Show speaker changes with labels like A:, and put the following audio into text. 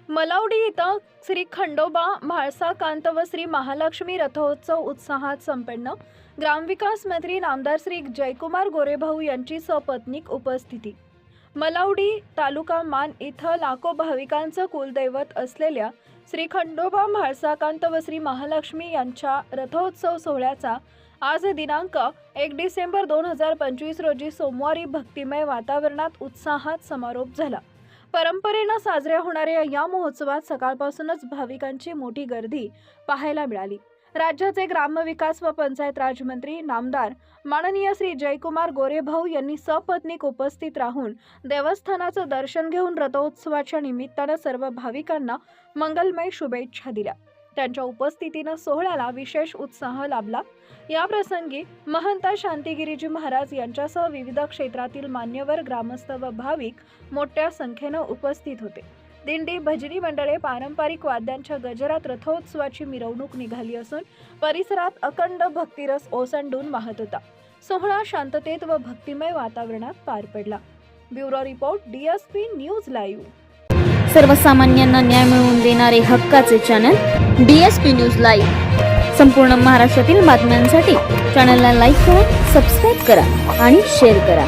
A: मलावडी इथं श्री खंडोबा म्हाळसाकांत व श्री महालक्ष्मी रथोत्सव उत्साहात संपन्न। ग्रामविकास मंत्री नामदार श्री जयकुमार गोरेभाऊ यांची सपत्नीक उपस्थिती। मलावडी तालुका मान इथं लाखो भाविकांचं कुलदैवत असलेल्या श्री खंडोबा म्हाळसाकांत व श्री महालक्ष्मी यांच्या रथोत्सव सोहळ्याचा आज दिनांक 1 डिसेंबर 2025 रोजी सोमवारी भक्तिमय वातावरणात उत्साहात समारोप झाला। परंपरेनं साजऱ्या होणाऱ्या या महोत्सवात सकाळपासूनच भाविकांची मोठी गर्दी पाहायला मिळाली। राज्याचे ग्रामविकास व पंचायत राज मंत्री नामदार माननीय श्री जयकुमार गोरेभाऊ यांनी सपत्नीक उपस्थित राहून देवस्थानाचं दर्शन घेऊन रथोत्सवाच्या निमित्तानं सर्व भाविकांना मंगलमय शुभेच्छा दिल्या। त्यांच्या उपस्थितीनं सोहळ्याला विशेष उत्साह लाभला। या प्रसंगी महंत शांतिगिरीजी महाराज यांच्यासह विविध क्षेत्रातील मान्यवर, ग्रामस्थ व भाविक मोठ्या संख्येनं उपस्थित होते। दिंडी, भजनी मंडळे, पारंपरिक वाद्यांच्या गजरात रथोत्सवाची मिरवणूक निघाली असून परिसरात अखंड भक्तिरस ओसंडून वाहत होता। सोहळा शांततेत व भक्तिमय वातावरणात पार पडला। Bureau report, DSP news live.
B: सर्वसामान्यांना न्याय मिळवून देणारे हक्काचे चॅनल DSP न्यूज लाईव्ह। संपूर्ण महाराष्ट्रातील बातम्यांसाठी चॅनलला लाईक करा, सबस्क्राईब करा आणि शेअर करा।